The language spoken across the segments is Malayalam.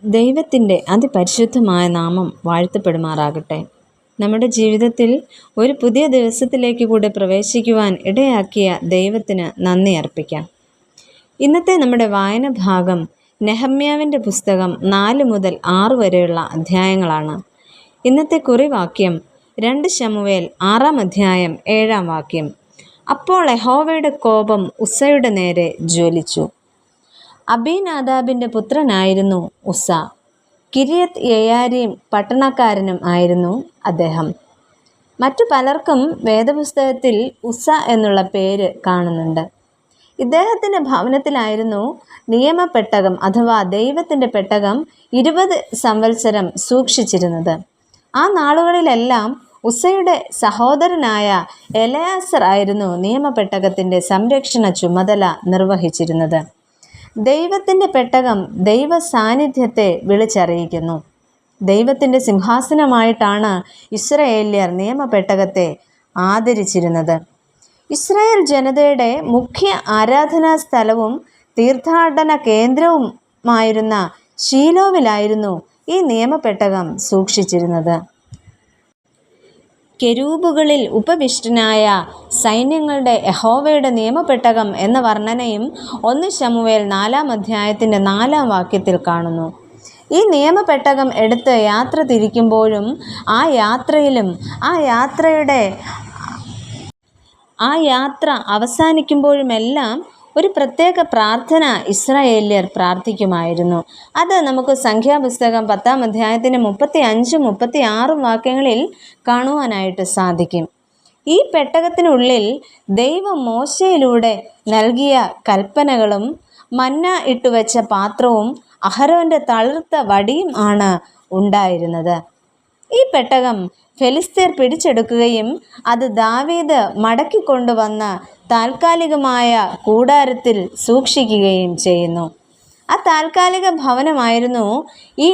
ദൈവത്തിൻ്റെ അതിപരിശുദ്ധമായ നാമം വാഴ്ത്തപ്പെടുമാറാകട്ടെ. നമ്മുടെ ജീവിതത്തിൽ ഒരു പുതിയ ദിവസത്തിലേക്ക് കൂടെ പ്രവേശിക്കുവാൻ ഇടയാക്കിയ ദൈവത്തിന് നന്ദി അർപ്പിക്കാം. ഇന്നത്തെ നമ്മുടെ വായന ഭാഗം നെഹമ്യാവിൻ്റെ പുസ്തകം 4 മുതൽ 6 വരെയുള്ള അധ്യായങ്ങളാണ്. ഇന്നത്തെ കുറിവാക്യം 2 ശമൂവേൽ 6 അധ്യായം 7 വാക്യം. അപ്പോൾ യഹോവയുടെ കോപം ഉസ്സയുടെ നേരെ ജ്വലിച്ചു. അബീനാദാബിൻ്റെ പുത്രനായിരുന്നു ഉസ്സ. കിര്യത്ത് യെയാരീം പട്ടണക്കാരനും ആയിരുന്നു അദ്ദേഹം. മറ്റു പലർക്കും വേദപുസ്തകത്തിൽ ഉസ്സ എന്നുള്ള പേര് കാണുന്നുണ്ട്. ഇദ്ദേഹത്തിൻ്റെ ഭവനത്തിലായിരുന്നു നിയമപ്പെട്ടകം അഥവാ ദൈവത്തിൻ്റെ പെട്ടകം 20 സംവത്സരം സൂക്ഷിച്ചിരുന്നത്. ആ നാളുകളിലെല്ലാം ഉസ്സയുടെ സഹോദരനായ എലയാസർ ആയിരുന്നു നിയമപ്പെട്ടകത്തിൻ്റെ സംരക്ഷണ ചുമതല നിർവഹിച്ചിരുന്നത്. ദൈവത്തിൻ്റെ പെട്ടകം ദൈവ സാന്നിധ്യത്തെ വിളിച്ചറിയിക്കുന്നു. ദൈവത്തിൻ്റെ സിംഹാസനമായിട്ടാണ് ഇസ്രായേല്യർ നിയമപ്പെട്ടകത്തെ ആദരിച്ചിരുന്നത്. ഇസ്രായേൽ ജനതയുടെ മുഖ്യ ആരാധനാ സ്ഥലവും തീർത്ഥാടന കേന്ദ്രവുമായിരുന്ന ശീലോവിലായിരുന്നു ഈ നിയമപ്പെട്ടകം സൂക്ഷിച്ചിരുന്നത്. കെരൂബുകളിൽ ഉപവിഷ്ടനായ സൈന്യങ്ങളുടെ യഹോവയുടെ നിയമപ്പെട്ടകം എന്ന വർണ്ണനയും 1 ശമൂവേൽ 4 അധ്യായത്തിൻ്റെ 4 വാക്യത്തിൽ കാണുന്നു. ഈ നിയമപ്പെട്ടകം എടുത്ത് യാത്ര തിരിക്കുമ്പോഴും ആ യാത്ര അവസാനിക്കുമ്പോഴുമെല്ലാം ഒരു പ്രത്യേക പ്രാർത്ഥന ഇസ്രായേല്യർ പ്രാർത്ഥിക്കുമായിരുന്നു. അത് നമുക്ക് സംഖ്യാപുസ്തകം 10 അധ്യായത്തിൻ്റെ 35, 36 വാക്യങ്ങളിൽ കാണുവാനായിട്ട് സാധിക്കും. ഈ പെട്ടകത്തിനുള്ളിൽ ദൈവം മോശയിലൂടെ നൽകിയ കൽപ്പനകളും മന്ന ഇട്ടുവെച്ച പാത്രവും അഹരോൻ്റെ തളിർത്ത വടിയും ആണ് ഉണ്ടായിരുന്നത്. ഈ പെട്ടകം ഫെലിസ്ത്യർ പിടിച്ചെടുക്കുകയും അത് ദാവീദ് മടക്കിക്കൊണ്ടുവന്ന് താൽക്കാലികമായ കൂടാരത്തിൽ സൂക്ഷിക്കുകയും ചെയ്യുന്നു. ആ താൽക്കാലിക ഭവനമായിരുന്നു ഈ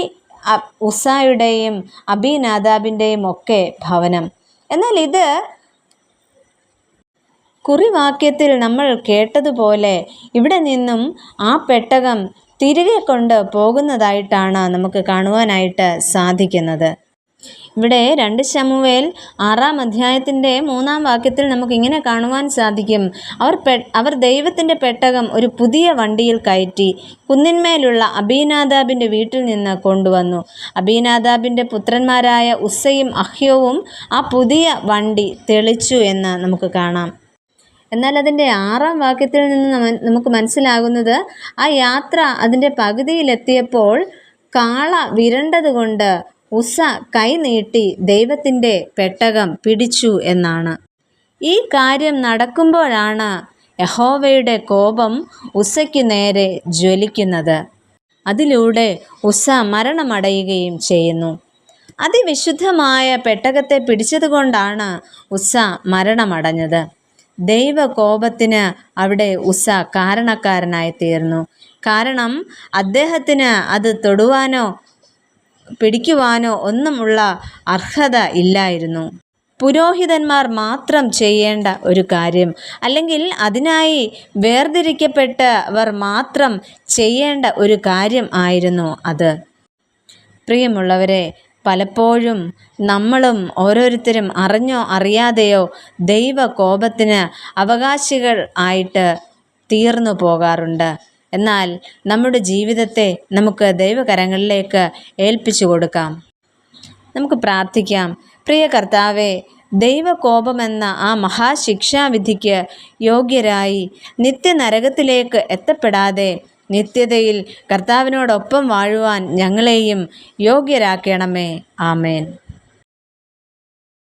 ഉസ്സായുടെയും അബീനാദാബിൻ്റെയും ഒക്കെ ഭവനം. എന്നാൽ ഇത് കുറിവാക്യത്തിൽ നമ്മൾ കേട്ടതുപോലെ ഇവിടെ നിന്നും ആ പെട്ടകം തിരികെ കൊണ്ട് പോകുന്നതായിട്ടാണ് നമുക്ക് കാണുവാനായിട്ട് സാധിക്കുന്നത്. ഇവിടെ 2 ശമൂവേൽ 6 അധ്യായത്തിൻ്റെ 3 വാക്യത്തിൽ നമുക്കിങ്ങനെ കാണുവാൻ സാധിക്കും. അവർ ദൈവത്തിൻ്റെ പെട്ടകം ഒരു പുതിയ വണ്ടിയിൽ കയറ്റി കുന്നിന്മേലുള്ള അബീനാദാബിൻ്റെ വീട്ടിൽ നിന്ന് കൊണ്ടുവന്നു. അബീനാദാബിൻ്റെ പുത്രന്മാരായ ഉസ്സയും അഹ്യോവും ആ പുതിയ വണ്ടി തെളിച്ചു എന്ന് നമുക്ക് കാണാം. എന്നാൽ അതിൻ്റെ 6 വാക്യത്തിൽ നിന്ന് നമുക്ക് മനസ്സിലാകുന്നത് ആ യാത്ര അതിൻ്റെ പകുതിയിലെത്തിയപ്പോൾ കാള വിരണ്ടതുകൊണ്ട് ഉസ്സ കൈ നീട്ടി ദൈവത്തിൻ്റെ പെട്ടകം പിടിച്ചു എന്നാണ്. ഈ കാര്യം നടക്കുമ്പോഴാണ് യഹോവയുടെ കോപം ഉസ്സയ്ക്ക് നേരെ ജ്വലിക്കുന്നത്. അതിലൂടെ ഉസ്സ മരണമടയുകയും ചെയ്യുന്നു. അതിവിശുദ്ധമായ പെട്ടകത്തെ പിടിച്ചതുകൊണ്ടാണ് ഉസ്സ മരണമടഞ്ഞത്. ദൈവകോപത്തിന് അവിടെ ഉസ്സ കാരണക്കാരനായി തീർന്നു. കാരണം അദ്ദേഹത്തിന് അത് തൊടുവാനോ പിടിക്കുവാനോ ഒന്നുമുള്ള അർഹത ഇല്ലായിരുന്നു. പുരോഹിതന്മാർ മാത്രം ചെയ്യേണ്ട ഒരു കാര്യം, അല്ലെങ്കിൽ അതിനായി വേർതിരിക്കപ്പെട്ടവർ മാത്രം ചെയ്യേണ്ട ഒരു കാര്യം ആയിരുന്നു അത്. പ്രിയമുള്ളവരെ, പലപ്പോഴും നമ്മളും ഓരോരുത്തരും അറിഞ്ഞോ അറിയാതെയോ ദൈവകോപത്തിന് അവകാശികൾ ആയിട്ട് തീർന്നു പോകാറുണ്ട്. എന്നാൽ നമ്മുടെ ജീവിതത്തെ നമുക്ക് ദൈവകരങ്ങളിലേക്ക് ഏൽപ്പിച്ചു കൊടുക്കാം. നമുക്ക് പ്രാർത്ഥിക്കാം. പ്രിയ കർത്താവേ, ദൈവകോപമെന്ന ആ മഹാശിക്ഷാവിധിക്ക് യോഗ്യരായി നിത്യനരകത്തിലേക്ക് എത്തപ്പെടാതെ നിത്യതയിൽ കർത്താവിനോടൊപ്പം വാഴുവാൻ ഞങ്ങളെയും യോഗ്യരാക്കണമേ. ആമേൻ.